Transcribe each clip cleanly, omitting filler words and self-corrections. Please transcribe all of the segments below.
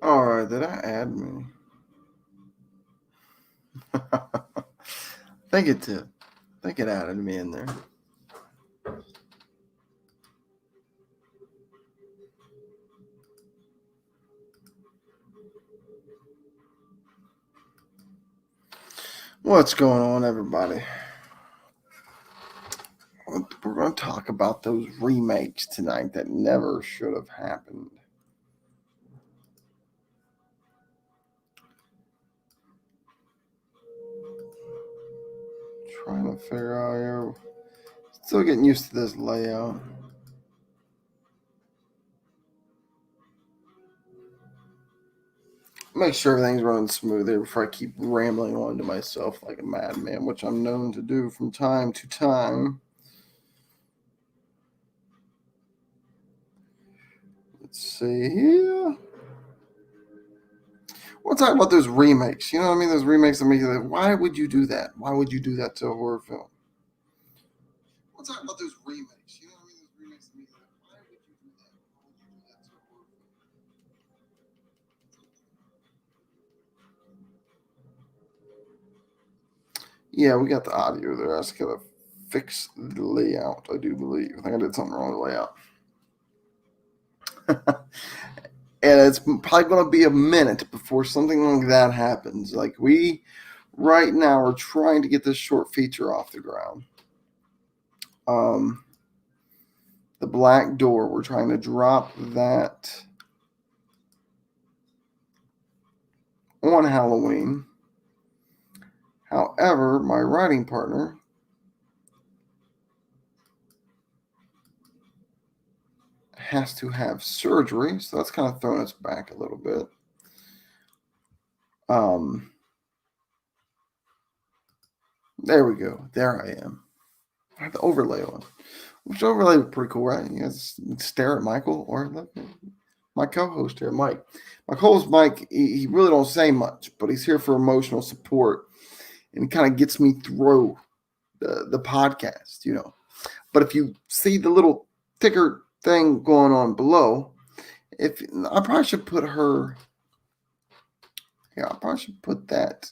All right, did I add me? I think it did. I think it added me in there. What's going on, everybody? We're going to talk about those remakes tonight that never should have happened. Trying to figure out here. Still getting used to this layout. Make sure everything's running smooth here before I keep rambling on to myself like a madman, which I'm known to do from time to time. Let's see here. We'll talk about those remakes. You know what I mean? Those remakes that make you like, why would you do that? Why would you do that to a horror film? We'll talk about those remakes. You know what I mean? Those remakes that make you like, why would you do that? Why would you do that to a horror film? Yeah, we got the audio there. I just gotta fix the layout, I do believe. I think I did something wrong with the layout. And it's probably going to be a minute before something like that happens. Like, we right now are trying to get this short feature off the ground. The Black Door, we're trying to drop that on Halloween. However, my writing partner has to have surgery, so that's kind of thrown us back a little bit. There we go. There I am. I have the overlay on. Which overlay was pretty cool, right? You guys stare at Michael or look at my co-host here, Mike. My co-host Mike, he really don't say much, but he's here for emotional support, and he kind of gets me through the podcast, you know. But if you see the little ticker thing going on below, if I probably should put her, yeah, I probably should put that.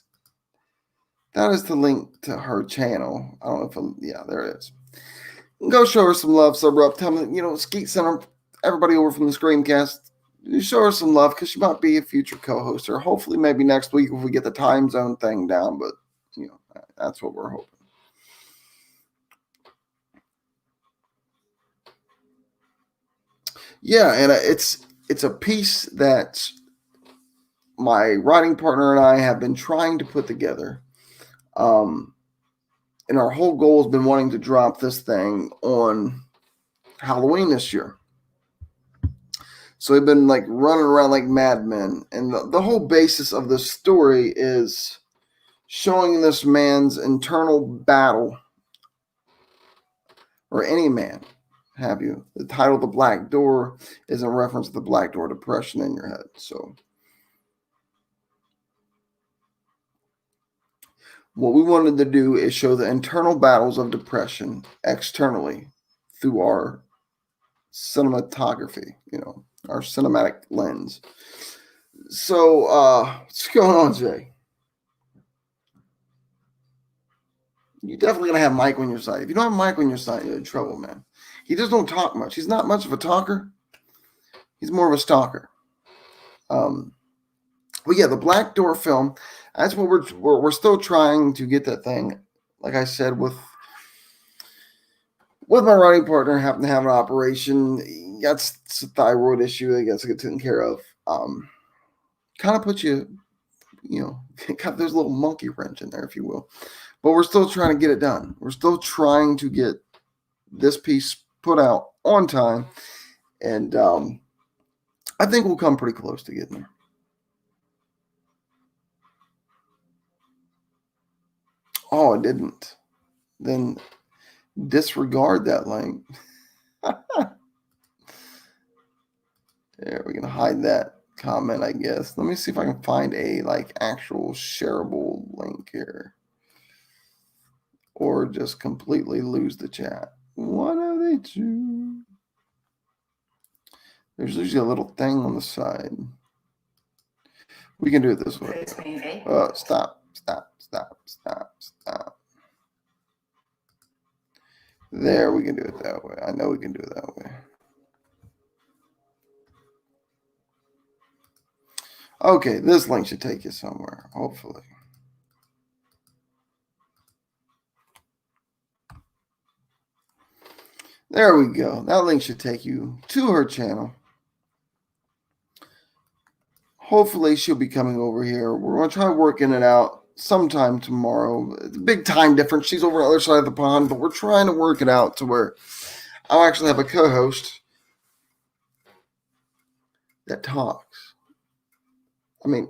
That is the link to her channel. I don't know if yeah, there it is. Go show her some love, sub up. Tell me, Skeet Center, everybody over from the ScreamCast, show her some love because she might be a future co-host, or hopefully maybe next week if we get the time zone thing down. But that's what we're hoping. Yeah, and it's a piece that my writing partner and I have been trying to put together. And our whole goal has been wanting to drop this thing on Halloween this year. So we've been like running around like madmen. And the whole basis of the story is showing this man's internal battle, or any man, have you. The title The Black Door is in reference to the Black Door depression in your head. So what we wanted to do is show the internal battles of depression externally through our cinematography, our cinematic lens. So, what's going on, Jay? You're definitely gonna have Mike on your side. If you don't have Mike on your side, you're in trouble, man. He just don't talk much. He's not much of a talker. He's more of a stalker. But yeah, the Black Door film. That's what we're still trying to get that thing. Like I said, with my writing partner having to have an operation, he got a thyroid issue. He gets to get taken care of. Kind of put you, there's a little monkey wrench in there, if you will. But we're still trying to get it done. We're still trying to get this piece put out on time. And I think we'll come pretty close to getting there. Oh, it didn't. Then disregard that link. There, we can hide that comment, I guess. Let me see if I can find a actual shareable link here. Or just completely lose the chat. One of the two. There's usually a little thing on the side. We can do it this way. Stop. There, we can do it that way. I know we can do it that way. Okay, this link should take you somewhere, hopefully. There we go. That link should take you to her channel. Hopefully, she'll be coming over here. We're going to try working it out sometime tomorrow. It's a big time difference. She's over on the other side of the pond, but we're trying to work it out to where I'll actually have a co-host that talks. I mean,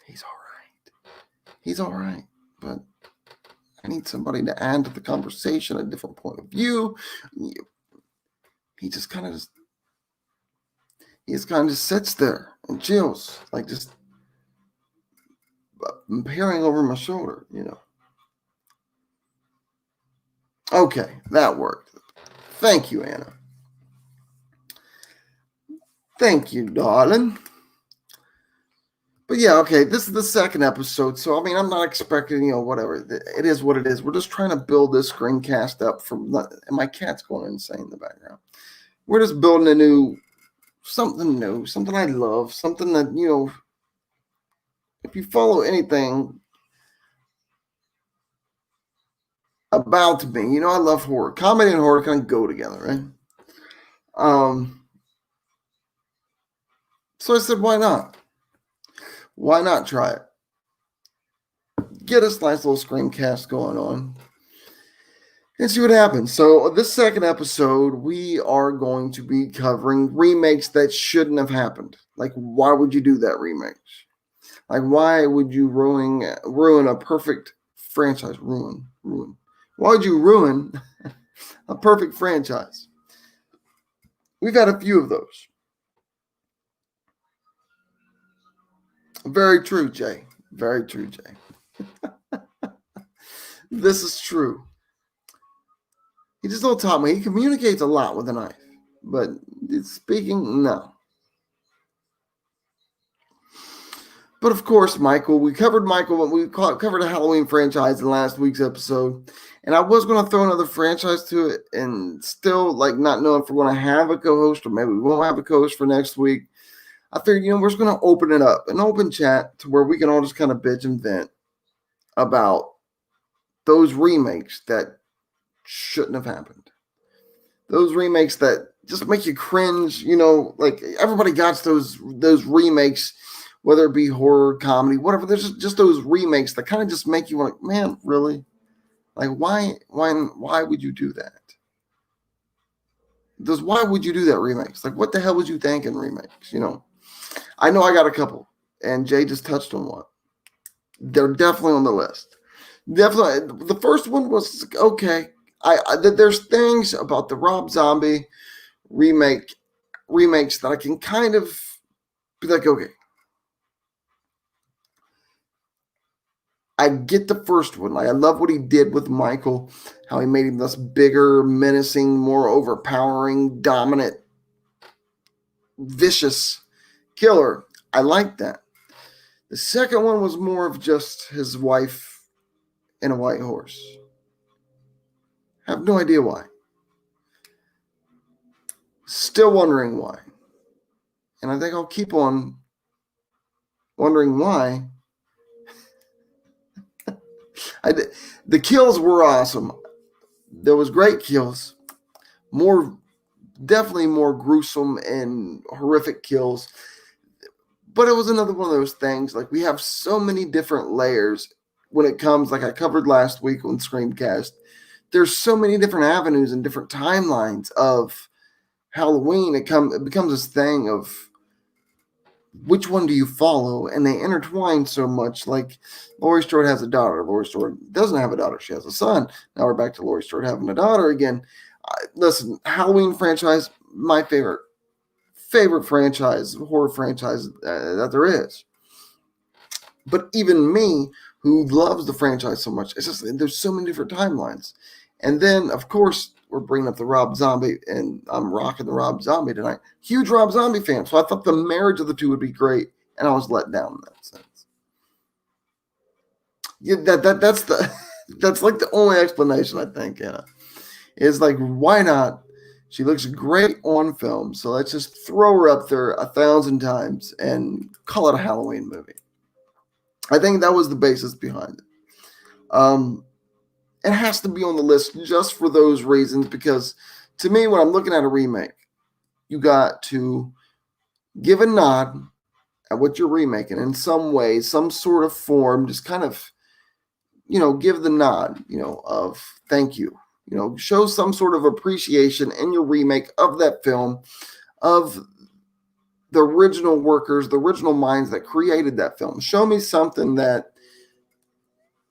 he's all right. He's all right, but I need somebody to add to the conversation, a different point of view. He just kind of just sits there and chills, like just peering over my shoulder, you know. Okay, that worked. Thank you, Anna. Thank you, darling. But yeah, okay, this is the second episode, so I mean, I'm not expecting, you know, whatever. It is what it is. We're just trying to build this ScreamCast up from, and my cat's going insane in the background. We're just building something new, something I love, something that, you know, if you follow anything about me, you know, I love horror. Comedy and horror kind of go together, right? So I said, why not? Why not try it? Get us a nice little ScreamCast going on and see what happens. So this second episode, we are going to be covering remakes that shouldn't have happened. Like, why would you do that remake? Like, why would you ruin a perfect franchise? Ruin. Why would you ruin a perfect franchise? We've had a few of those. Very true, Jay. Very true, Jay. This is true. He just don't talk me. He communicates a lot with a knife, but speaking, no. But of course, Michael, we covered a Halloween franchise in last week's episode, and I was going to throw another franchise to it, and still, like, not knowing if we're going to have a co-host or maybe we won't have a co-host for next week. I figured, you know, we're just going to open it up, an open chat to where we can all just kind of bitch and vent about those remakes that shouldn't have happened. Those remakes that just make you cringe, you know, like everybody got those remakes, whether it be horror, comedy, whatever. There's just those remakes that kind of just make you like, man, really? Like, why would you do that? Why would you do that remakes? Like, what the hell was you thinking remakes, you know? I know I got a couple, and Jay just touched on one. They're definitely on the list. Definitely, the first one was okay. There's things about the Rob Zombie remakes that I can kind of be like, okay. I get the first one. Like, I love what he did with Michael, how he made him this bigger, menacing, more overpowering, dominant, vicious killer. I like that. The second one was more of just his wife and a white horse. I have no idea why. Still wondering why. And I think I'll keep on wondering why. The kills were awesome. There was great kills. Definitely more gruesome and horrific kills. But it was another one of those things. Like, we have so many different layers when it comes, like I covered last week on ScreamCast. There's so many different avenues and different timelines of Halloween. It becomes this thing of which one do you follow? And they intertwine so much. Like, Laurie Strode has a daughter. Laurie Strode doesn't have a daughter. She has a son. Now we're back to Laurie Strode having a daughter again. Listen, Halloween franchise, my favorite franchise, horror franchise that there is. But even me, who loves the franchise so much, it's just there's so many different timelines. And then, of course, we're bringing up the Rob Zombie, and I'm rocking the Rob Zombie tonight. Huge Rob Zombie fan, so I thought the marriage of the two would be great, and I was let down in that sense. Yeah, that's the that's like the only explanation I think. Yeah, is like, why not? She looks great on film, so let's just throw her up there 1,000 times and call it a Halloween movie. I think that was the basis behind it. It has to be on the list just for those reasons, because to me, when I'm looking at a remake, you got to give a nod at what you're remaking in some way, some sort of form, just kind of, give the nod, of thank you, show some sort of appreciation in your remake of that film, of the original workers, the original minds that created that film. Show me something that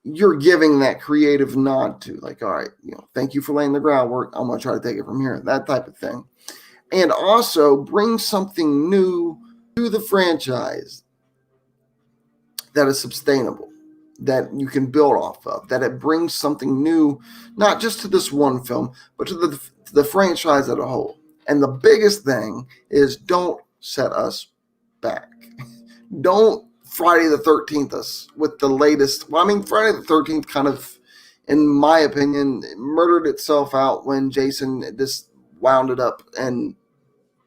you're giving that creative nod to, like, all right, thank you for laying the groundwork. I'm going to try to take it from here, that type of thing. And also bring something new to the franchise that is sustainable, that you can build off of, that it brings something new, not just to this one film, but to the franchise as a whole. And the biggest thing is, don't set us back. Don't Friday the 13th us with the latest. Well, I mean, Friday the 13th kind of, in my opinion, murdered itself out when Jason just wound it up in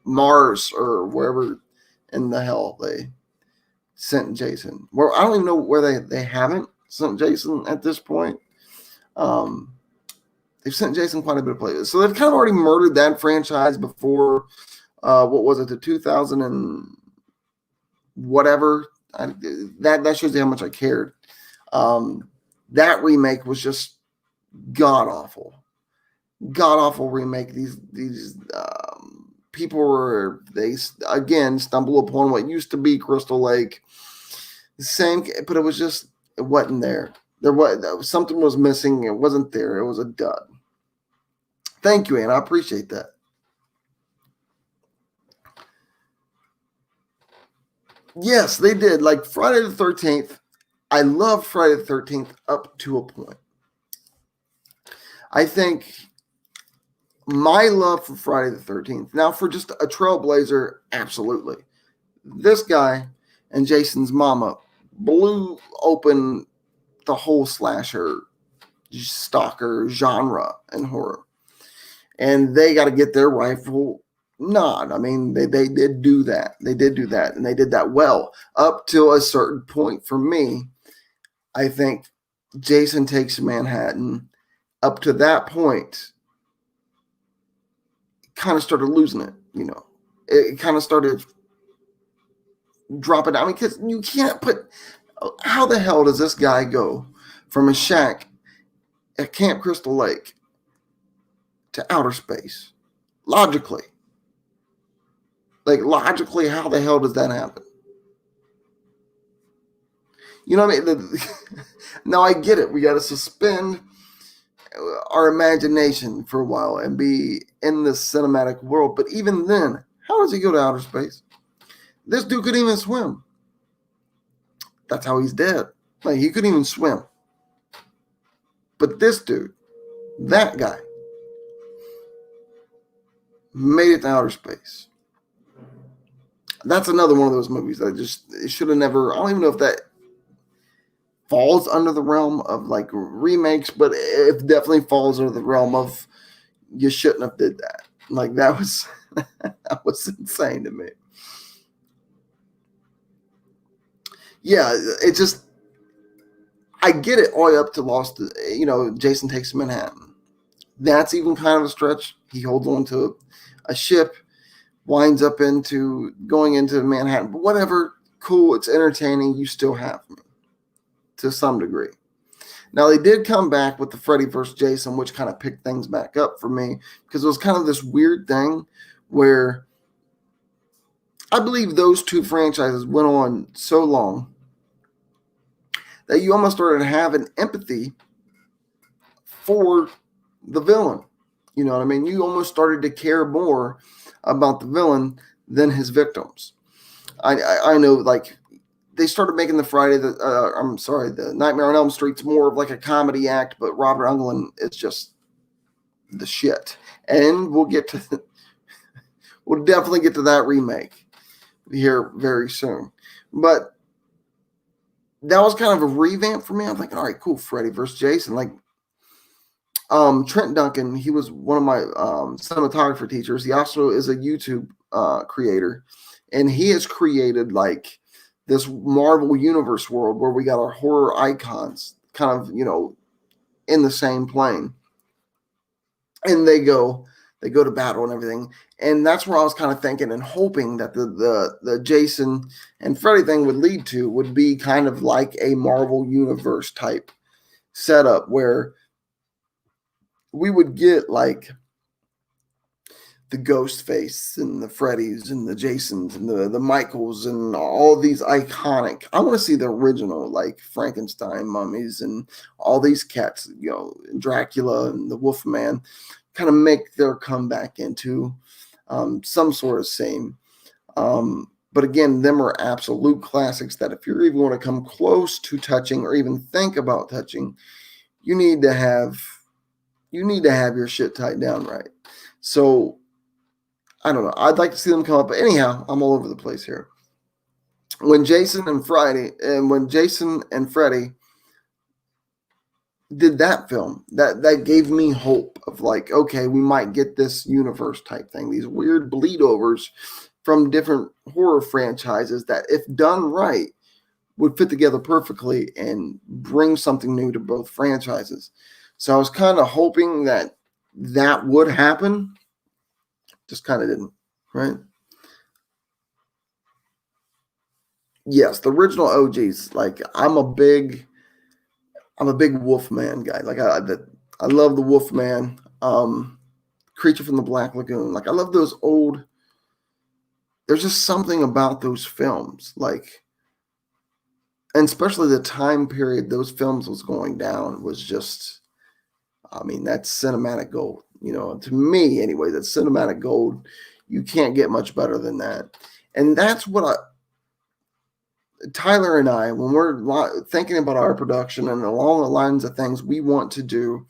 Mars or wherever in the hell they sent Jason. Well, I don't even know where they haven't sent Jason at this point. They've sent Jason quite a bit of places. So they've kind of already murdered that franchise before, what was it, the 2000 and whatever. That shows you how much I cared. That remake was just god-awful. God-awful remake. These people they again stumble upon what used to be Crystal Lake. The same, but it wasn't there. Something was missing. It wasn't there. It was a dud. Thank you, Ann. I appreciate that. Yes, they did. Like Friday the 13th. I love Friday the 13th up to a point. I think my love for Friday the 13th. Now, for just a trailblazer, absolutely. This guy and Jason's mama blew open the whole slasher stalker genre in horror. And they got to get their rightful nod. I mean, they did do that. They did do that, and they did that well. Up to a certain point for me, I think Jason Takes Manhattan, up to that point, kind of started losing it, It kind of started dropping down. I mean, because you can't how the hell does this guy go from a shack at Camp Crystal Lake to outer space? Logically. Logically, how the hell does that happen? You know what I mean? Now, I get it. We got to suspend our imagination for a while and be in this cinematic world. But even then, how does he go to outer space? This dude couldn't even swim. That's how he's dead. He couldn't even swim. But this dude, that guy, made it to outer space. That's another one of those movies that it should have never. I don't even know if that falls under the realm of remakes, but it definitely falls under the realm of you shouldn't have did that. That was that was insane to me. Yeah, it just, I get it all the way up to Jason Takes Manhattan. That's even kind of a stretch. He holds on to a ship, winds up going into Manhattan. But whatever, cool, it's entertaining. You still have me to some degree. Now, they did come back with the Freddy vs. Jason, which kind of picked things back up for me, because it was kind of this weird thing where I believe those two franchises went on so long that you almost started having empathy for the villain. You know what I mean? You almost started to care more about the villain than his victims. I know, they started making the Nightmare on Elm Street's more of a comedy act, but Robert Englund is just the shit. And we'll definitely get to that remake. here very soon. But that was kind of a revamp for me. I'm thinking, all right, cool, Freddy versus Jason. Like Trent Duncan, he was one of my cinematographer teachers. He also is a YouTube creator, and he has created like this Marvel Universe world where we got our horror icons kind of, in the same plane, and they go to battle and everything. And that's where I was kind of thinking and hoping that the Jason and Freddy thing would lead to would be kind of like a Marvel Universe type setup where we would get like the Ghostface and the Freddys and the Jasons and the Michaels and all these iconic. I want to see the original, like Frankenstein mummies and all these cats, Dracula and the Wolfman, kind of make their comeback into some sort of same. But again, them are absolute classics that if you're even going to come close to touching or even think about touching, you need to have your shit tied down right. So I don't know. I'd like to see them come up, but anyhow, I'm all over the place here. When Jason and Freddy did that film, that gave me hope of like, okay, we might get this universe type thing, these weird bleed overs from different horror franchises that, if done right, would fit together perfectly and bring something new to both franchises. So I was kind of hoping that would happen. Just kind of didn't, right? Yes, the original OGs. Like I'm a big Wolfman guy. Like I love the Wolfman. Creature from the Black Lagoon. Like I love those old. There's just something about those films, like, and especially the time period those films was going down was just. I mean, that's cinematic gold. To me anyway, that's cinematic gold. You can't get much better than that. And that's what Tyler and I, when we're thinking about our production and along the lines of things we want to do,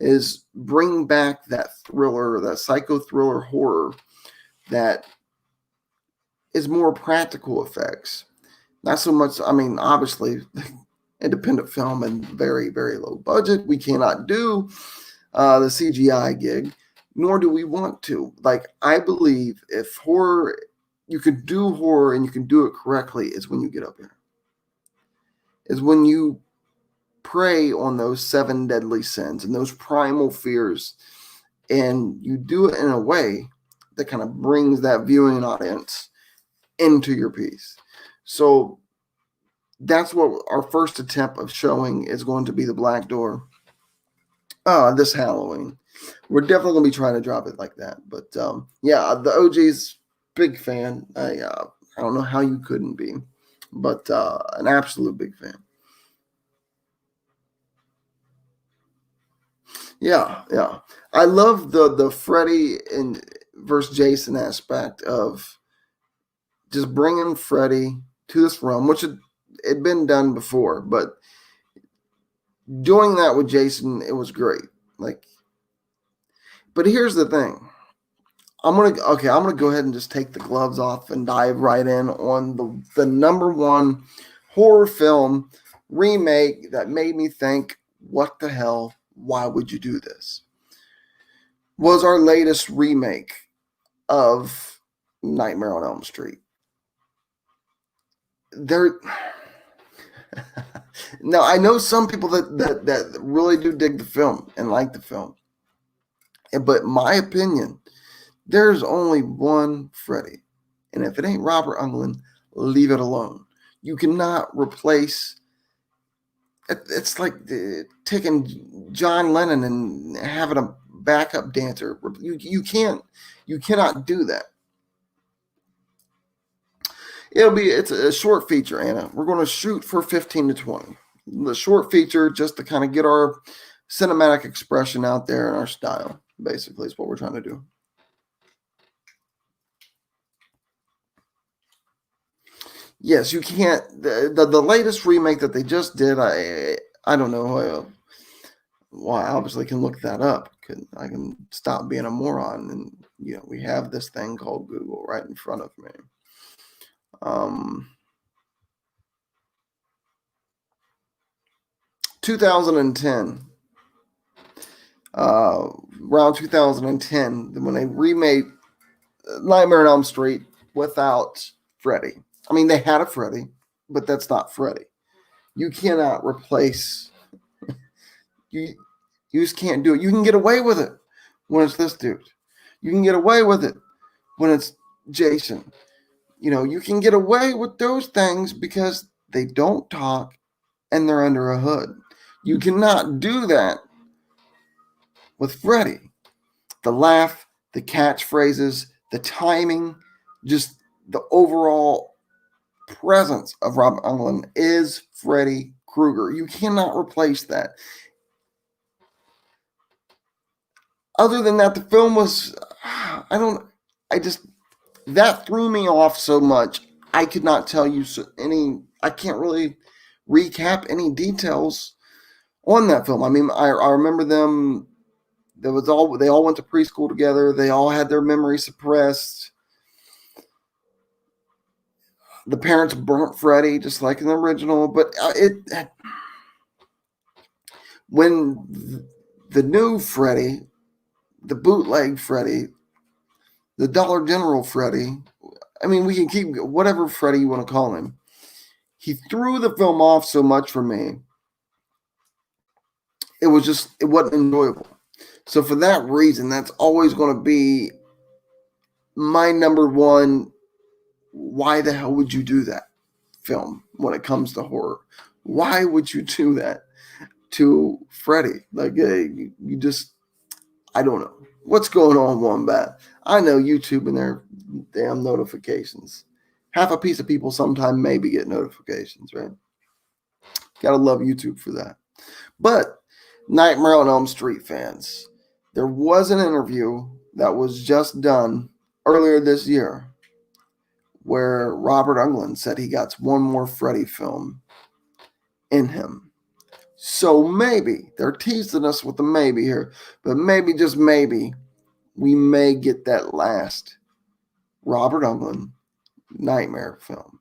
is bring back that thriller, that psycho thriller horror that is more practical effects. Not so much, I mean, obviously, independent film and very, very low budget. We cannot do the CGI gig, nor do we want to. Like, I believe if horror, you can do horror and you can do it correctly, is when you get up here. Is when you prey on those 7 deadly sins and those primal fears, and you do it in a way that kind of brings that viewing audience into your piece. So that's what our first attempt of showing is going to be, the Black Door this Halloween. We're definitely going to be trying to drop it like that. But yeah, the OG's big fan. I don't know how you couldn't be, but an absolute big fan. Yeah. I love the Freddy and versus Jason aspect of just bringing Freddy to this realm, which had been done before, but doing that with Jason, it was great. Like, but here's the thing. I'm gonna go ahead and just take the gloves off and dive right in on the number one horror film remake that made me think, what the hell? Why would you do this? Was our latest remake of Nightmare on Elm Street. There. Now I know some people that really do dig the film and like the film, but my opinion, there's only one Freddy, and if it ain't Robert Englund, leave it alone. You cannot replace. It's like taking John Lennon and having a backup dancer. You cannot do that. It's a short feature, Anna. We're going to shoot for 15 to 20. The short feature, just to kind of get our cinematic expression out there in our style, basically, is what we're trying to do. Yes, you can't. The latest remake that they just did, I don't know. Well, I obviously can look that up. I can stop being a moron, and we have this thing called Google right in front of me. Um, 2010, around 2010, when they remade Nightmare on Elm Street without Freddy. I mean, they had a Freddy, but that's not Freddy. You cannot replace you. You just can't do it. You can get away with it when it's this dude. You can get away with it when it's Jason. You can get away with those things because they don't talk and they're under a hood. You cannot do that with Freddy. The laugh, the catchphrases, the timing, just the overall presence of Robert Englund is Freddy Krueger. You cannot replace that. Other than that, the film was, that threw me off so much. I could not tell you I can't really recap any details on that film. I mean, I remember them. They all went to preschool together. They all had their memory suppressed. The parents burnt Freddy just like in the original, but when the new Freddy, the bootleg Freddy, the Dollar General Freddy, I mean, we can keep whatever Freddy you want to call him. He threw the film off so much for me. It wasn't enjoyable. So for that reason, that's always going to be my number one. Why the hell would you do that film when it comes to horror? Why would you do that to Freddy? Like, you just, I don't know. What's going on, Wombat? I know YouTube and their damn notifications. Half a piece of people sometime maybe get notifications, right? Gotta love YouTube for that. But Nightmare on Elm Street fans, there was an interview that was just done earlier this year where Robert Englund said he got one more Freddy film in him. So maybe, they're teasing us with a maybe here, but maybe, just maybe, we may get that last Robert Englund Nightmare film.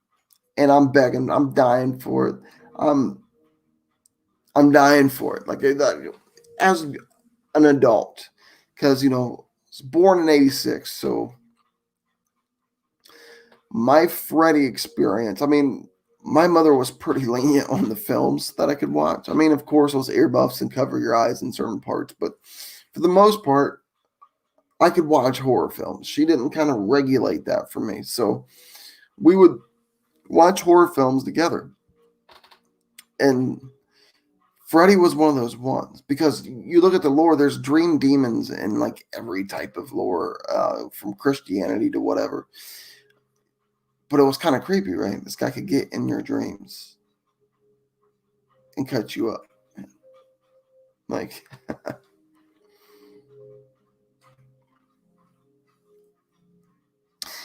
And I'm begging, I'm dying for it. I'm dying for it. Like, as an adult, because I was born in '86, so my Freddy experience. I mean, my mother was pretty lenient on the films that I could watch. I mean, of course, those earbuffs and cover your eyes in certain parts, but for the most part, I could watch horror films. She didn't kind of regulate that for me, so we would watch horror films together, and Freddy was one of those ones because you look at the lore, there's dream demons in like every type of lore, from Christianity to whatever. But it was kind of creepy, right? This guy could get in your dreams and cut you up. Like,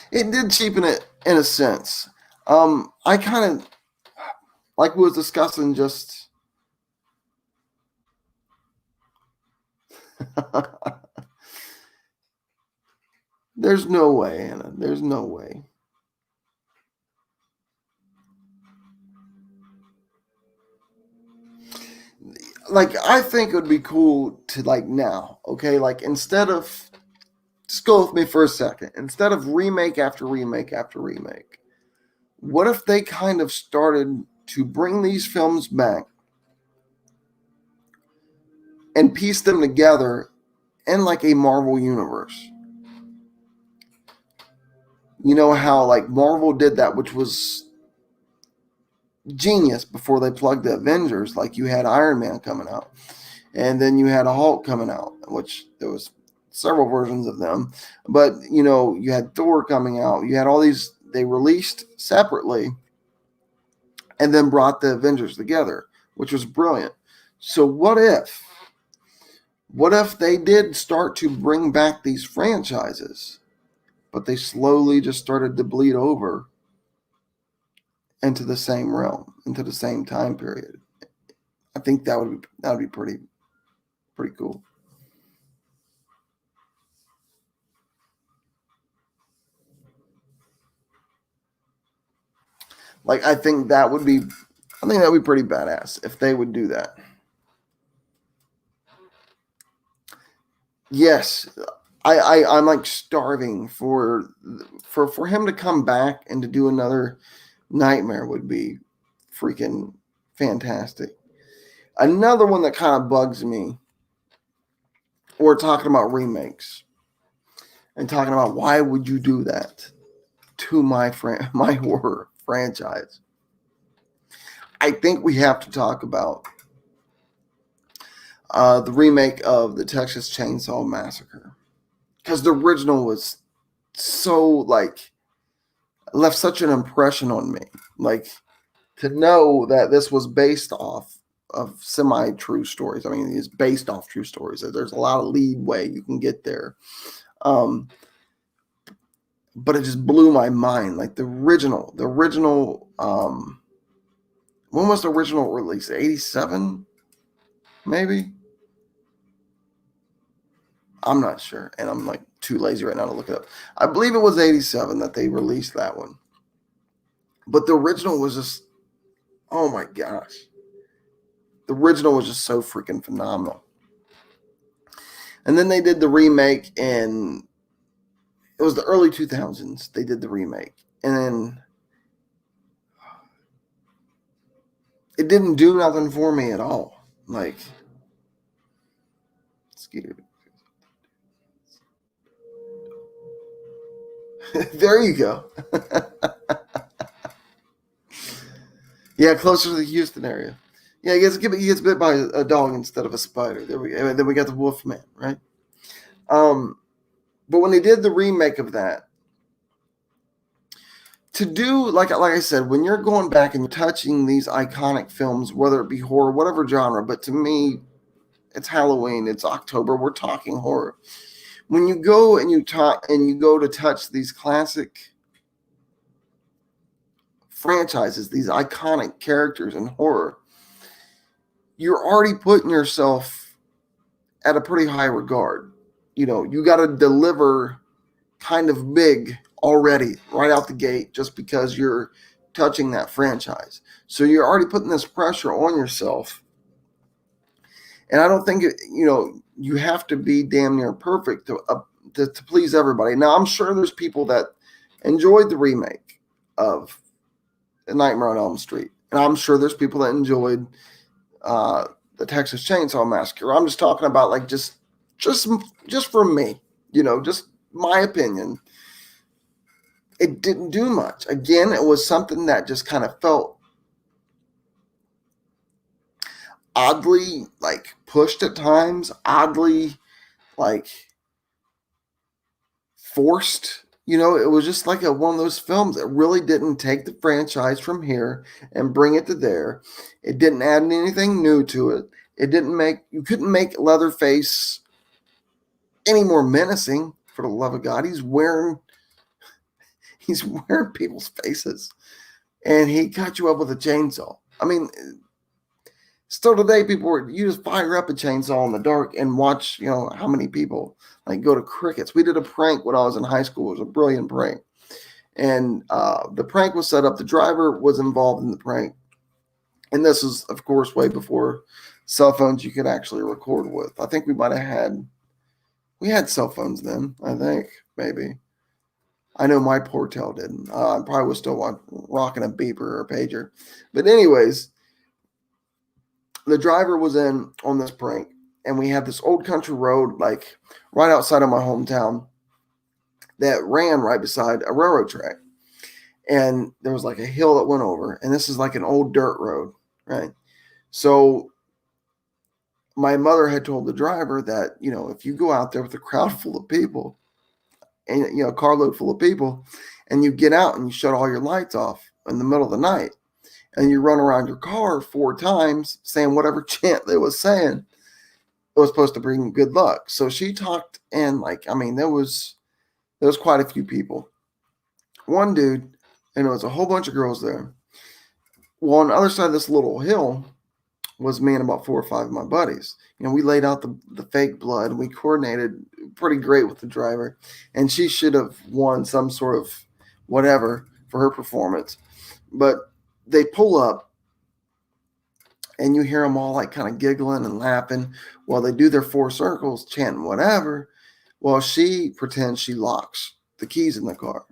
it did cheapen it in a sense. I kind of, like we was discussing just, there's no way, Anna. There's no way. Like, I think it would be cool to, like, now, okay? Like, instead of, just go with me for a second. Instead of remake after remake after remake, what if they kind of started to bring these films back and piece them together in like a Marvel universe? You know how like Marvel did that, which was genius before they plugged the Avengers. Like, you had Iron Man coming out, and then you had a Hulk coming out, which there was several versions of them. But you had Thor coming out. You had all these, they released separately and then brought the Avengers together, which was brilliant. So what if they did start to bring back these franchises, but they slowly just started to bleed over into the same realm, into the same time period? I think that would be pretty cool. Like, I think that would be pretty badass if they would do that. Yes, I'm like starving for him to come back and to do another Nightmare would be freaking fantastic. Another one that kind of bugs me. We're talking about remakes and talking about why would you do that to my horror franchise. I think we have to talk about the remake of the Texas Chainsaw Massacre, because the original was so like left such an impression on me. Like, to know that this was based off of semi-true stories. I mean, it's based off true stories. There's a lot of leeway you can get there. But it just blew my mind. Like the original, when was the original release? 87, maybe? I'm not sure. And I'm like too lazy right now to look it up. I believe it was 87 that they released that one. But the original was just, oh my gosh. The original was just so freaking phenomenal. And then they did the remake in, it was the early 2000s. They did the remake. And then it didn't do nothing for me at all. Like, there you go. Yeah, closer to the Houston area. Yeah, he gets bit by a dog instead of a spider. There we go. And then we got the Wolfman, right? But when they did the remake of that, to do like I said, when you're going back and you're touching these iconic films, whether it be horror, whatever genre, but to me, it's Halloween, it's October, we're talking horror. When you go and you go to touch these classic franchises, these iconic characters in horror, you're already putting yourself at a pretty high regard. You know, you got to deliver kind of big already right out the gate just because you're touching that franchise. So you're already putting this pressure on yourself. And I don't think you have to be damn near perfect to please everybody. Now, I'm sure there's people that enjoyed the remake of Nightmare on Elm Street, and I'm sure there's people that enjoyed the Texas Chainsaw Massacre. I'm just talking about like just for me, just my opinion. It didn't do much. Again, it was something that just kind of felt oddly like pushed at times, oddly like forced. It was just like one of those films that really didn't take the franchise from here and bring it to there. It didn't add anything new to it. You couldn't make Leatherface any more menacing, for the love of God. He's wearing people's faces, and he cut you up with a chainsaw. I mean, still today, you just fire up a chainsaw in the dark and watch, how many people like go to crickets. We did a prank when I was in high school. It was a brilliant prank. And the prank was set up. The driver was involved in the prank. And this is, of course, way before cell phones you could actually record with. I think we had cell phones then, I think, maybe. I know my poor tail didn't. I probably was still rocking a beeper or a pager. But anyways, the driver was in on this prank, and we had this old country road, like right outside of my hometown, that ran right beside a railroad track. And there was like a hill that went over, and this is like an old dirt road, right? So my mother had told the driver that, if you go out there with a crowd full of people, and a carload full of people, and you get out and you shut all your lights off in the middle of the night, and you run around your car 4 times saying whatever chant they was saying, it was supposed to bring good luck. So she talked, and there was quite a few people. One dude, and it was a whole bunch of girls there. Well, on the other side of this little hill was me and about 4 or 5 of my buddies. We laid out the fake blood. We coordinated pretty great with the driver, and she should have won some sort of whatever for her performance. But they pull up, and you hear them all like kind of giggling and laughing while they do their 4 circles, chanting whatever. Well, she pretends she locks the keys in the car.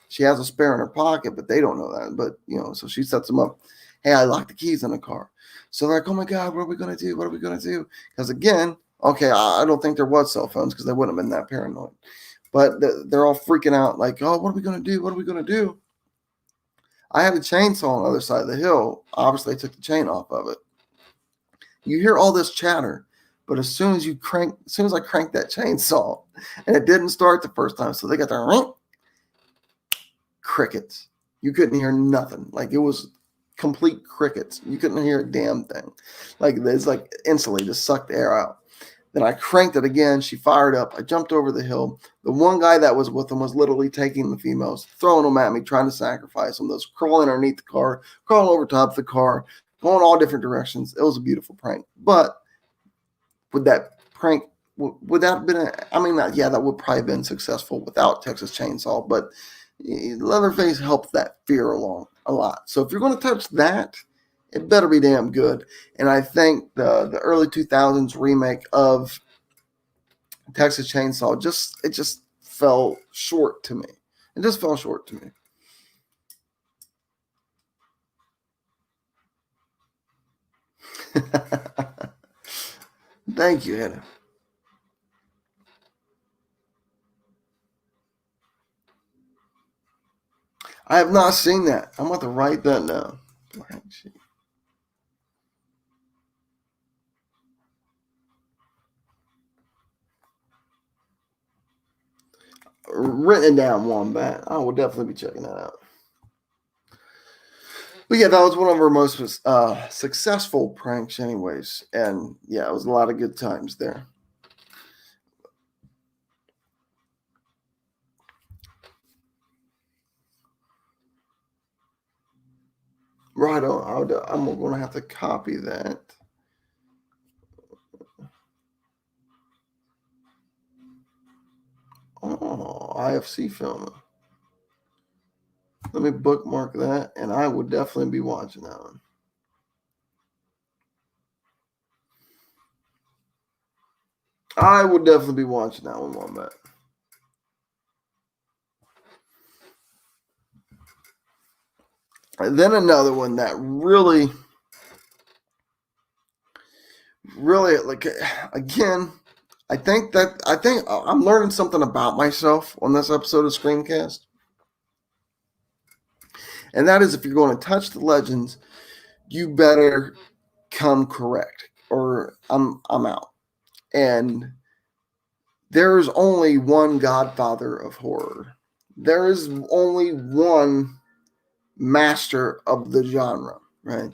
She has a spare in her pocket, but they don't know that. But, so she sets them up. Hey, I locked the keys in the car. So they're like, oh my God, what are we going to do? What are we going to do? Because again, okay, I don't think there was cell phones because they wouldn't have been that paranoid. But they're all freaking out like, oh, what are we going to do? What are we going to do? I had a chainsaw on the other side of the hill. Obviously, I took the chain off of it. You hear all this chatter, but as soon as I cranked that chainsaw, and it didn't start the first time, so they got their crickets. You couldn't hear nothing. Like it was complete crickets. You couldn't hear a damn thing. Like it's like instantly just sucked the air out. Then I cranked it again. She fired up. I jumped over the hill. The one guy that was with them was literally taking the females, throwing them at me, trying to sacrifice them. Those crawling underneath the car, crawling over top of the car, going all different directions. It was a beautiful prank. But would that prank, would that have been, that would probably have been successful without Texas Chainsaw. But Leatherface helped that fear along a lot. So if you're going to touch that, it better be damn good. And I think the early 2000s remake of Texas Chainsaw it just fell short to me. It just fell short to me. Thank you, Hannah. I have not seen that. I'm about to write that down. Written down, Wombat. I will definitely be checking that out. But yeah, that was one of our most successful pranks, anyways. And yeah, it was a lot of good times there. Right on. I'm going to have to copy that. Oh, IFC filming. Let me bookmark that, and I would definitely be watching that one. I would definitely be watching that one, Wombat. And then another one that really, like, again, I think I'm learning something about myself on this episode of ScreamCast. And that is, if you're going to touch the legends, you better come correct, or I'm out. And there's only one godfather of horror. There is only one master of the genre, right?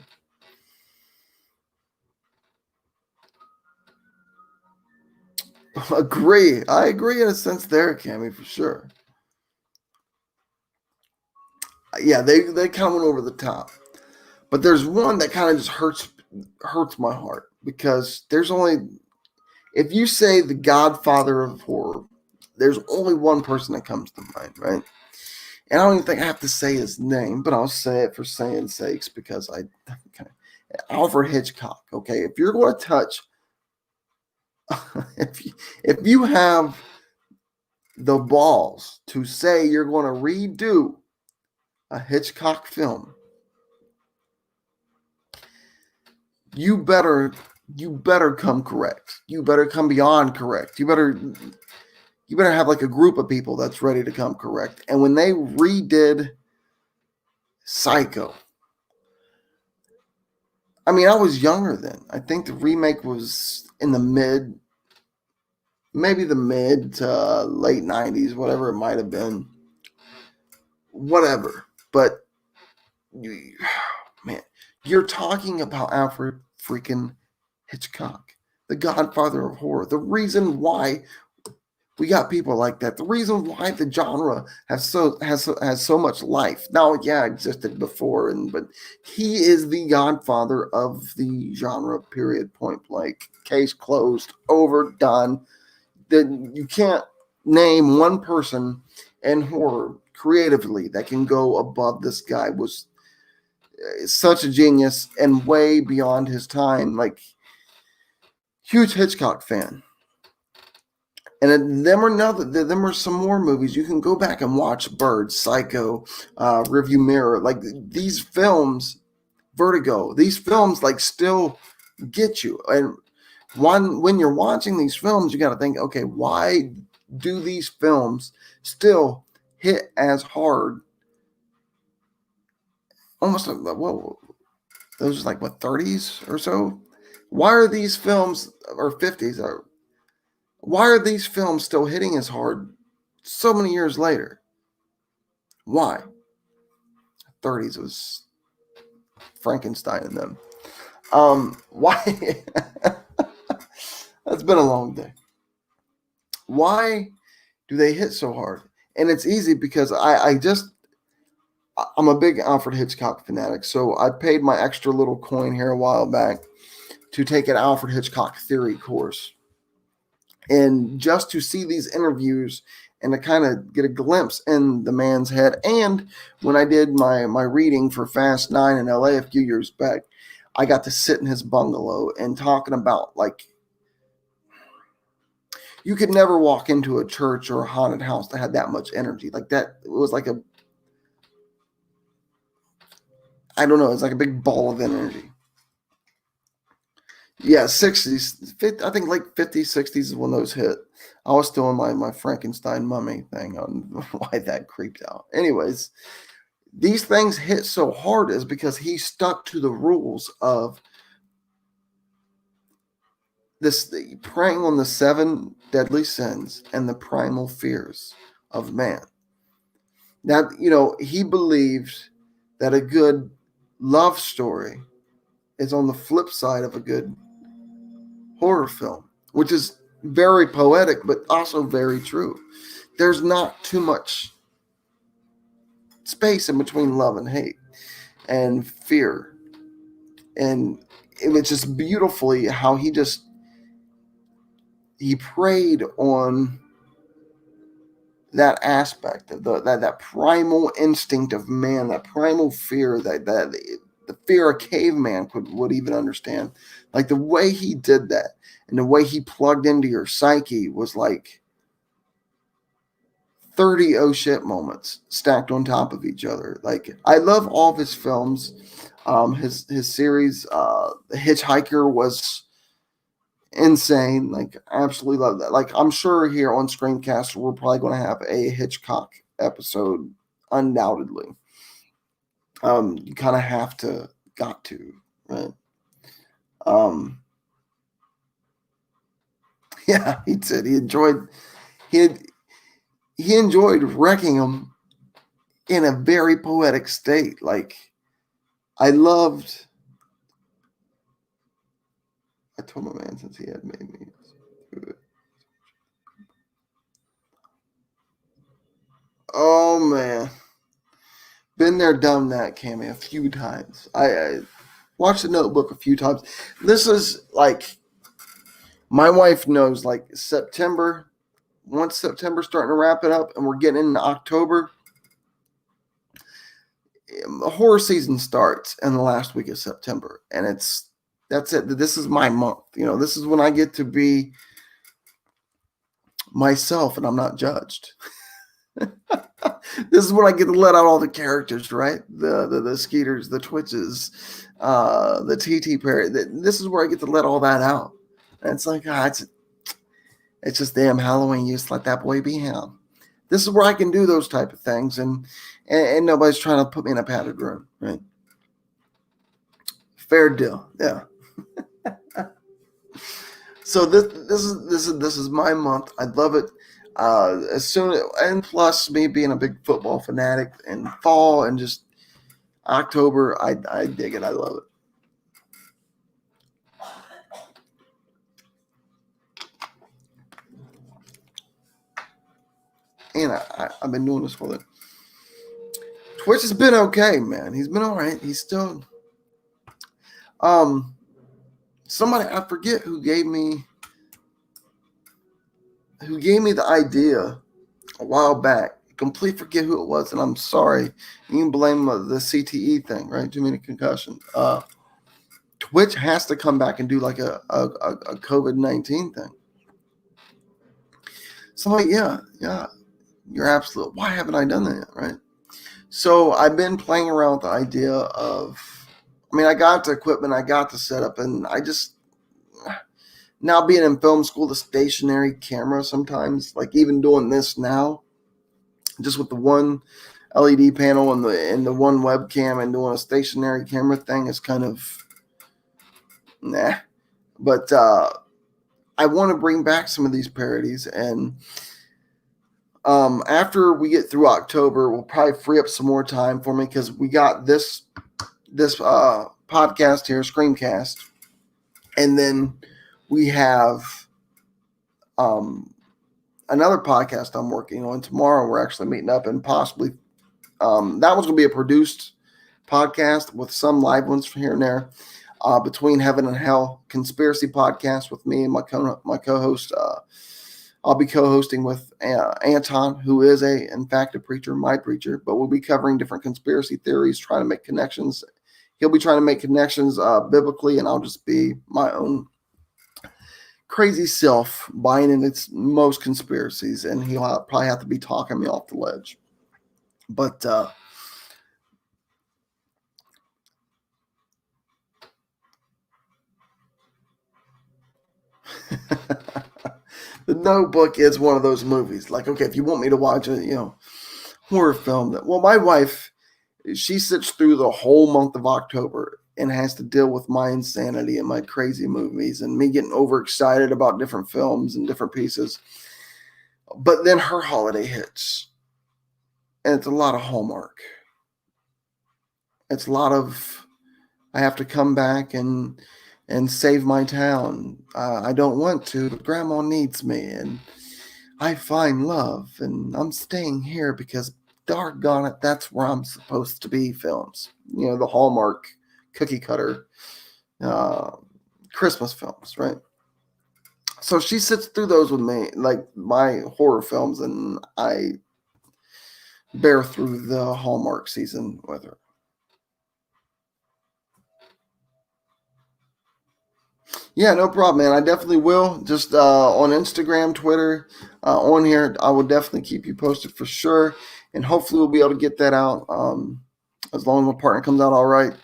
I agree in a sense there, Cammy, for sure. Yeah, they coming over the top. But there's one that kind of just hurts my heart, because there's only, if you say the godfather of horror, there's only one person that comes to mind, right? And I don't even think I have to say his name, but I'll say it for saying sakes, because Alfred Hitchcock. Okay, if you're going to touch, if you have the balls to say you're going to redo a Hitchcock film, you better come correct. You better come beyond correct. You better have like a group of people that's ready to come correct. And when they redid Psycho, I was younger then. I think the remake was in the mid to late 90s, whatever it might have been. Whatever. But, man, you're talking about Alfred freaking Hitchcock, the godfather of horror. The reason why we got people like that, the reason why the genre has so much life. Now, yeah, it existed before, but he is the godfather of the genre, period, point blank. Case closed, overdone. You can't name one person in horror creatively that can go above this guy. such a genius and way beyond his time. Like, huge Hitchcock fan. And them are some more movies. You can go back and watch Bird, Psycho, Review Mirror. Like, these films, Vertigo, these films like still get you. And when you're watching these films, you got to think, okay, why do these films still hit as hard? Almost what, those are like what, 30s or so? Why are these films, or 50s, or why are these films still hitting as hard so many years later? Why? 30s was Frankenstein in them. Why? That's been a long day. Why do they hit so hard? And it's easy because I'm a big Alfred Hitchcock fanatic. So I paid my extra little coin here a while back to take an Alfred Hitchcock theory course. And just to see these interviews and to kind of get a glimpse in the man's head. And when I did my reading for Fast 9 in LA a few years back, I got to sit in his bungalow and talking about, like, you could never walk into a church or a haunted house that had that much energy. Like that, it was like I don't know, it's like a big ball of energy. Yeah, 60s, 50, I think like 50s, 60s is when those hit. I was still in my Frankenstein mummy thing on why that creeped out. Anyways, these things hit so hard is because he stuck to the rules of preying on the 7 deadly sins and the primal fears of man. Now, he believes that a good love story is on the flip side of a good horror film, which is very poetic, but also very true. There's not too much space in between love and hate and fear. And it was just beautifully how he preyed on that aspect of that primal instinct of man, that primal fear, that the fear a caveman would even understand. Like the way he did that and the way he plugged into your psyche was like 30 oh shit moments stacked on top of each other. Like, I love all of his films. His series, The Hitchhiker, was insane. Like, I absolutely love that. Like, I'm sure here on ScreamCast we're probably going to have a Hitchcock episode, undoubtedly. You kind of got to, right? Yeah, he said he enjoyed wrecking them in a very poetic state. Like, I told my man since he had made me do it. Oh man, been there, done that, Cammy, a few times. I watched The Notebook a few times. This is like, my wife knows, like, September. Once September's starting to wrap it up and we're getting into October, the horror season starts in the last week of September, and that's it. This is my month. This is when I get to be myself and I'm not judged. This is when I get to let out all the characters, right? The Skeeters, the Twitches, the TT Perry. This is where I get to let all that out. And it's like, it's just damn Halloween. You just let that boy be him. This is where I can do those type of things, and nobody's trying to put me in a padded room, right? Fair deal, yeah. So this is my month. I love it. And plus me being a big football fanatic, and fall and just October, I dig it. I love it. And I've been doing this for it. Twitch has been okay, man. He's been all right. He's still somebody, I forget who gave me the idea a while back Complete forget who it was, and I'm sorry. You can blame the CTE thing, right? Too many concussions. Twitch has to come back and do like a COVID-19 thing. So yeah, you're absolute. Why haven't I done that yet, right? So I've been playing around with the idea of, I got the equipment, I got the setup, and I just, now being in film school, the stationary camera sometimes, like even doing this now, just with the one LED panel and the one webcam and doing a stationary camera thing is kind of nah. But I want to bring back some of these parodies, and after we get through October, we'll probably free up some more time for me because we got this podcast here, ScreamCast, and then we have another podcast I'm working on tomorrow. We're actually meeting up, and possibly that one's going to be a produced podcast with some live ones here and there. Between Heaven and Hell conspiracy podcast with me and my co-host. I'll be co-hosting with Anton, who is in fact a preacher, my preacher, but we'll be covering different conspiracy theories, trying to make connections. He'll be trying to make connections biblically, and I'll just be my own crazy self buying in its most conspiracies, and he'll probably have to be talking me off the ledge. But The Notebook is one of those movies. Like, okay, if you want me to watch a horror film, my wife, she sits through the whole month of October and has to deal with my insanity and my crazy movies and me getting overexcited about different films and different pieces. But then her holiday hits, and it's a lot of Hallmark. It's a lot of, I have to come back and save my town. I don't want to, but Grandma needs me, and I find love, and I'm staying here because, doggone it, that's where I'm supposed to be. Films, the Hallmark cookie cutter Christmas films, right? So she sits through those with me, like my horror films, and I bear through the Hallmark season with her. Yeah, no problem, man. I definitely will. Just on Instagram, Twitter, on here, I will definitely keep you posted for sure. And hopefully we'll be able to get that out as long as my partner comes out all right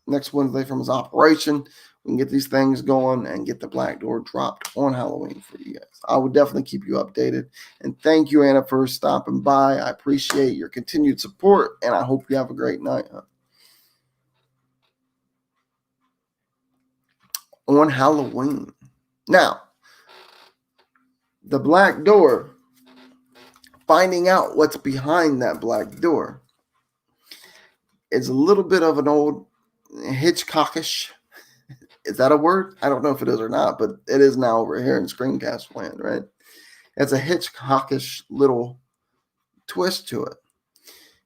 next Wednesday from his operation. We can get these things going and get the Black Door dropped on Halloween for you guys. I will definitely keep you updated. And thank you, Anna, for stopping by. I appreciate your continued support, and I hope you have a great night. On Halloween. Now, the Black Door, finding out what's behind that black door, is a little bit of an old Hitchcockish. Is that a word? I don't know if it is or not, but it is now over here in ScreamCast land, right? It's a Hitchcockish little twist to it.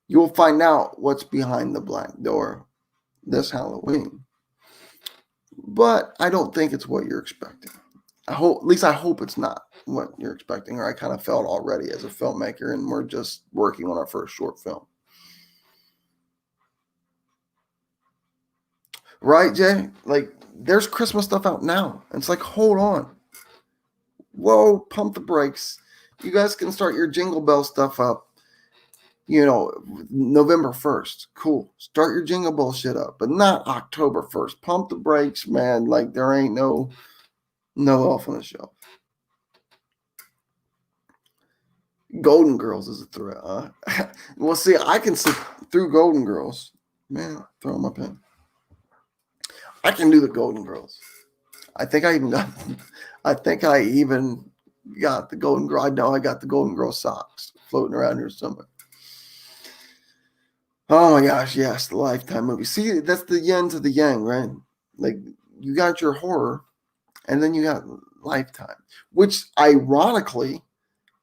You'll find out what's behind the black door this Halloween. But I don't think it's what you're expecting. At least I hope it's not what you're expecting, or I kind of felt already as a filmmaker, and we're just working on our first short film. Right, Jay? Like, there's Christmas stuff out now. It's like, hold on. Whoa, pump the brakes. You guys can start your Jingle Bell stuff up, November 1st. Cool. Start your Jingle Bell shit up, but not October 1st. Pump the brakes, man. Like, there ain't no elf on the shelf. Golden Girls is a threat, huh? Well, see, I can see through Golden Girls. Man, throw them up in. I can do the Golden Girls. I think I even got the Golden Girl. I know I got the Golden Girl socks floating around here somewhere. Oh my gosh, yes, the Lifetime movie. See, that's the yin to the yang, right? Like, you got your horror, and then you got Lifetime, which ironically,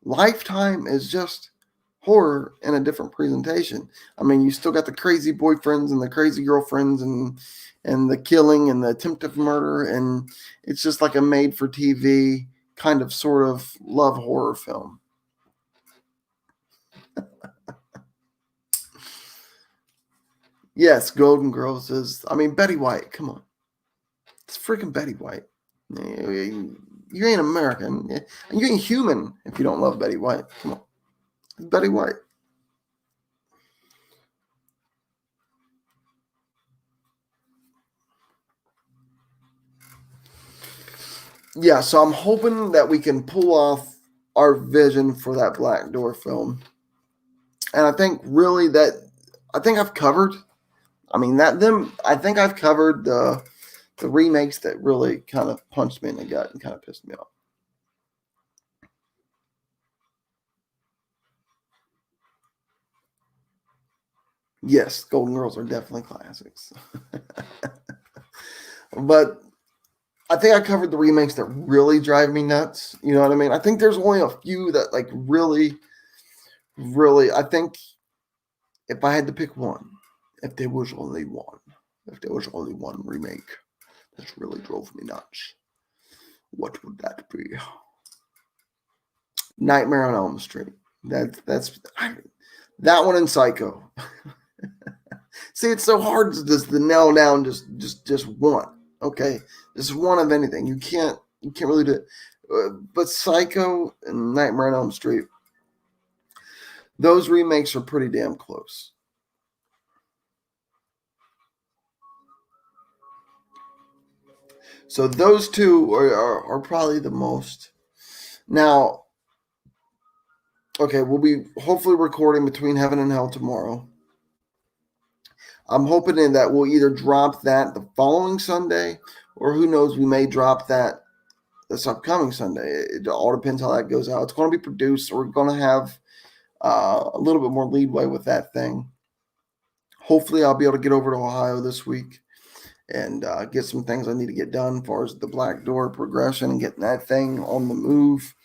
Lifetime is just horror in a different presentation. I mean, you still got the crazy boyfriends and the crazy girlfriends and the killing and the attempt of murder, and it's just like a made-for-TV kind of sort of love horror film. Yes, Golden Girls is. I mean, Betty White. Come on, it's freaking Betty White. You ain't American. You ain't human if you don't love Betty White. Come on, it's Betty White. Yeah, so I'm hoping that we can pull off our vision for that Black Door film, and I think really that I think I've covered. I mean that them. I think I've covered the remakes that really kind of punched me in the gut and kind of pissed me off. Yes, Golden Girls are definitely classics, but I think I covered the remakes that really drive me nuts. You know what I mean? I think there's only a few that like really, really. I think if I had to pick one, if there was only one, if there was only one remake that really drove me nuts, what would that be? Nightmare on Elm Street. That one and Psycho. See, it's so hard to nail down just one. Okay, just one of anything. You can't really do it. But Psycho and Nightmare on Elm Street, those remakes are pretty damn close. So those two are probably the most. Now, okay, we'll be hopefully recording Between Heaven and Hell tomorrow. I'm hoping that we'll either drop that the following Sunday, or who knows, we may drop that this upcoming Sunday. It all depends how that goes out. It's going to be produced, so we're going to have a little bit more leadway with that thing. Hopefully, I'll be able to get over to Ohio this week and get some things I need to get done as far as the Black Door progression and getting that thing on the move.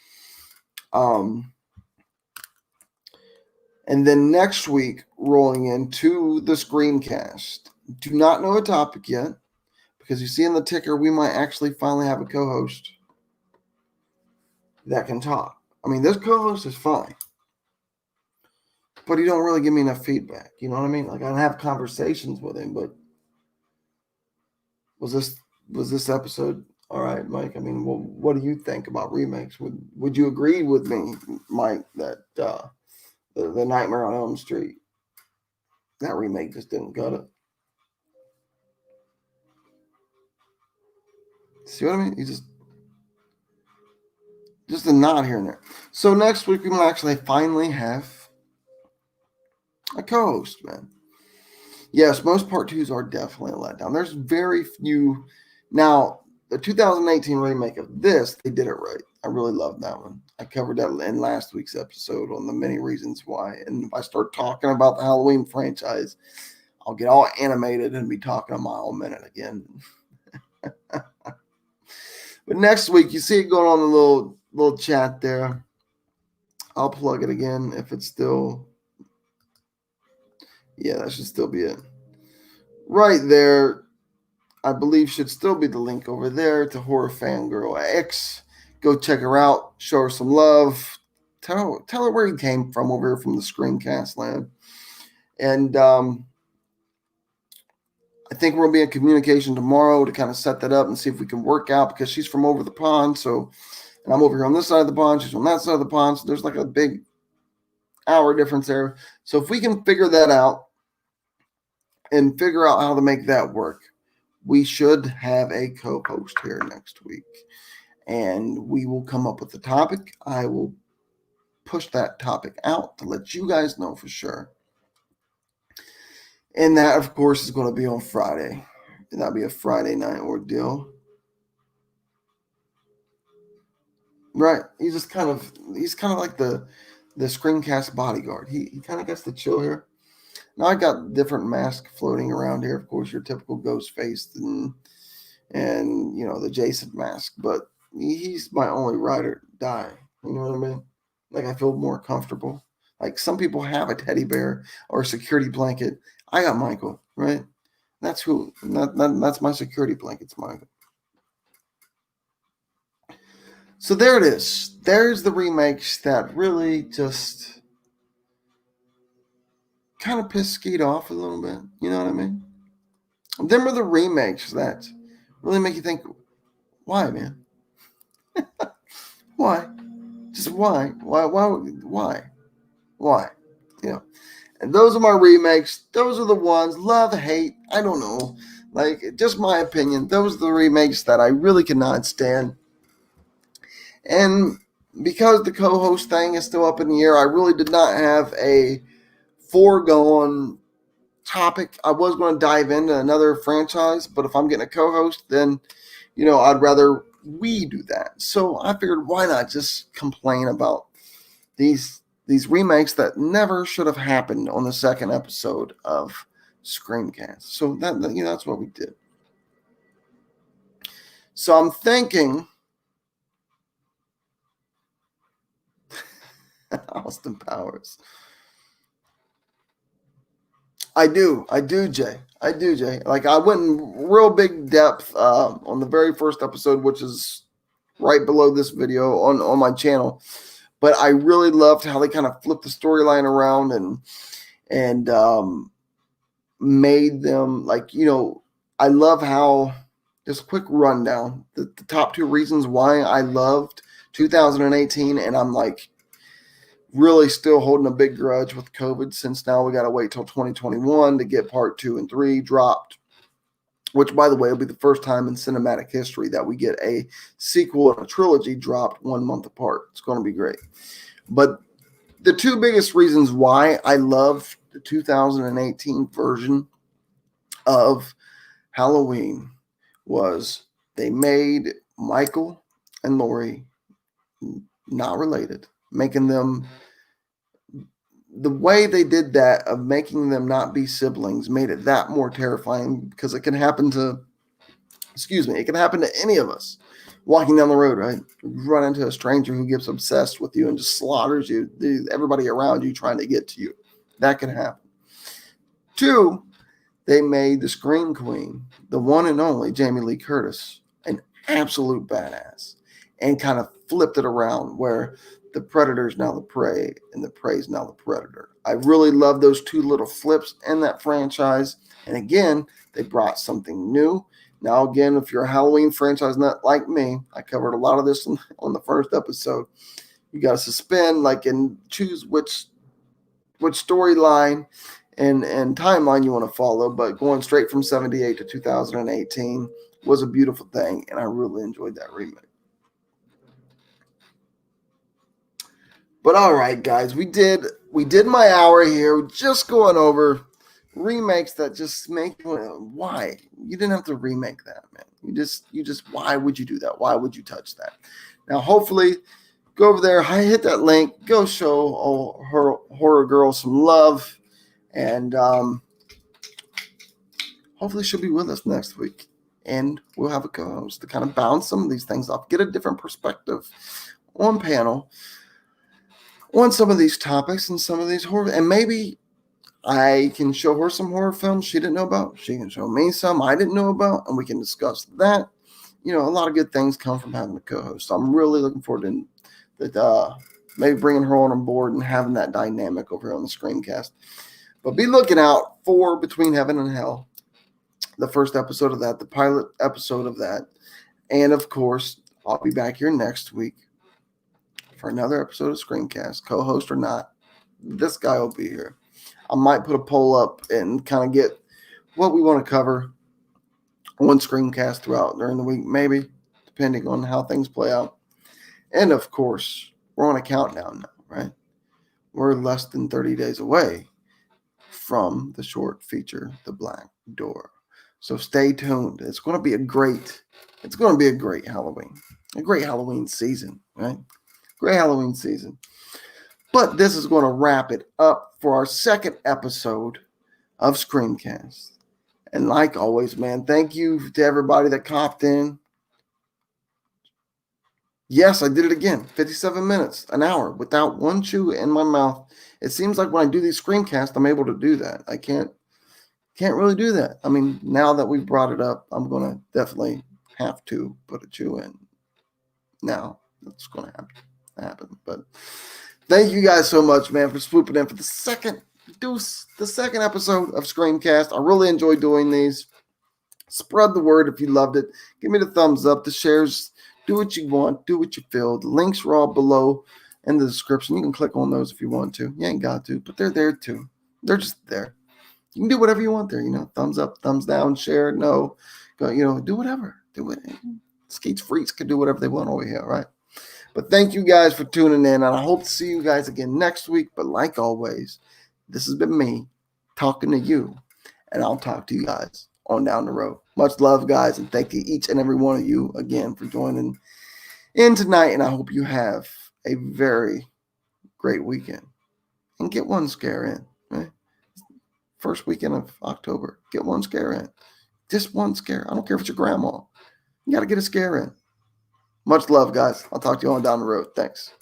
And then next week, rolling into the ScreamCast. Do not know a topic yet, because you see in the ticker, we might actually finally have a co-host that can talk. I mean, this co-host is fine, but he don't really give me enough feedback. You know what I mean? Like, I have conversations with him, but was this episode all right, Mike? I mean, well, what do you think about remakes? Would you agree with me, Mike, that the Nightmare on Elm Street, that remake just didn't cut it? See what I mean? You just a nod here and there. So next week we might actually finally have a co-host, man. Yes, most part twos are definitely a letdown. There's very few. Now, the 2018 remake of this, they did it right. I really love that one. I covered that in last week's episode on the many reasons why. And if I start talking about the Halloween franchise, I'll get all animated and be talking a mile a minute again. But next week, you see it going on the little chat there. I'll plug it again if it's still. Yeah, that should still be it. Right there, I believe should still be the link over there to Horror Fangirl X. Go check her out. Show her some love. Tell her where you came from over here from the ScreamCast land. And I think we'll be in communication tomorrow to kind of set that up and see if we can work out, because she's from over the pond. So, and I'm over here on this side of the pond. She's on that side of the pond. So there's like a big hour difference there. So if we can figure that out and figure out how to make that work, we should have a co-host here next week. And we will come up with a topic. I will push that topic out to let you guys know for sure. And that, of course, is going to be on Friday. And that'll be a Friday night ordeal. Right. He's kind of like the ScreamCast bodyguard. He kind of gets to chill here. Now I got different masks floating around here. Of course, your typical ghost face and the Jason mask. But he's my only ride or die. You know what I mean? Like, I feel more comfortable. Like, some people have a teddy bear or a security blanket. I got Michael, right? That's my security blanket. It's Michael. So there it is. There's the remakes that really just kind of piss Skeet off a little bit. You know what I mean? Them are the remakes that really make you think, why, man? Why? Just why? Why? You know. And those are my remakes. Those are the ones. Love, hate. I don't know. Like, just my opinion. Those are the remakes that I really cannot stand. And because the co-host thing is still up in the air, I really did not have a foregone topic. I was going to dive into another franchise, but if I'm getting a co-host, then, I'd rather we do that. So I figured, why not just complain about these remakes that never should have happened on the second episode of ScreamCast. So that's what we did. So I'm thinking Austin Powers. I do, Jay. Like, I went in real big depth on the very first episode, which is right below this video on my channel. But I really loved how they kind of flipped the storyline around and made them, like, I love how, just a quick rundown, the top 2 reasons why I loved 2018, and I'm like really still holding a big grudge with COVID, since now we got to wait till 2021 to get part 2 and 3 dropped, which, by the way, will be the first time in cinematic history that we get a sequel and a trilogy dropped 1 month apart. It's going to be great. But the 2 biggest reasons why I love the 2018 version of Halloween was they made Michael and Laurie not related, making them, the way they did that of making them not be siblings made it that more terrifying, because it can happen to any of us walking down the road, right? You run into a stranger who gets obsessed with you and just slaughters you, everybody around you trying to get to you. That can happen. 2, they made the Scream Queen, the one and only Jamie Lee Curtis, an absolute badass, and kind of flipped it around where the predator's now the prey and the prey's now the predator. I really love those 2 little flips in that franchise. And again, they brought something new. Now, again, if you're a Halloween franchise nut like me, I covered a lot of this on the first episode. You got to suspend, and choose which storyline and timeline you want to follow. But going straight from 78 to 2018 was a beautiful thing, and I really enjoyed that remake. But all right, guys, we did my hour here, just going over remakes that just make you, why? You didn't have to remake that, man. You just why would you do that? Why would you touch that? Now, hopefully, go over there, hit that link, go show Horror Girl some love, and hopefully she'll be with us next week, and we'll have a co-host to kind of bounce some of these things off, get a different perspective on panel on some of these topics and some of these horror, and maybe I can show her some horror films she didn't know about. She can show me some I didn't know about, and we can discuss that. A lot of good things come from having a co-host. So I'm really looking forward to that, maybe bringing her on board and having that dynamic over here on the ScreamCast. But be looking out for Between Heaven and Hell, the first episode of that, the pilot episode of that. And, of course, I'll be back here next week for another episode of ScreamCast, co-host or not. This guy will be here. I might put a poll up and kind of get what we want to cover on ScreamCast throughout during the week, maybe, depending on how things play out. And, of course, we're on a countdown now, right? We're less than 30 days away from the short feature, The Black Door. So stay tuned. It's going to be a great Halloween. A great Halloween season, right? Great Halloween season. But this is going to wrap it up for our second episode of ScreamCast. And like always, man, thank you to everybody that copped in. Yes, I did it again. 57 minutes, an hour, without one chew in my mouth. It seems like when I do these screencasts, I'm able to do that. I can't really do that. I mean, now that we've brought it up, I'm going to definitely have to put a chew in. Now, that's going to happen. But thank you guys so much, man, for swooping in for the second do the second episode of ScreamCast. I really enjoy doing these. Spread the word if you loved it. Give me the thumbs up, the shares. Do what you want. Do what you feel. The links are all below in the description. You can click on those if you want to. You ain't got to, but they're there too. They're just there. You can do whatever you want there. Thumbs up, thumbs down, share, no. Go, do whatever. Do it. Skeets Freaks can do whatever they want over here, right? But thank you guys for tuning in, and I hope to see you guys again next week. But like always, this has been me talking to you, and I'll talk to you guys on down the road. Much love, guys, and thank you each and every one of you again for joining in tonight, and I hope you have a very great weekend. And get one scare in, right? First weekend of October, get one scare in. Just one scare. I don't care if it's your grandma. You got to get a scare in. Much love, guys. I'll talk to you on down the road. Thanks.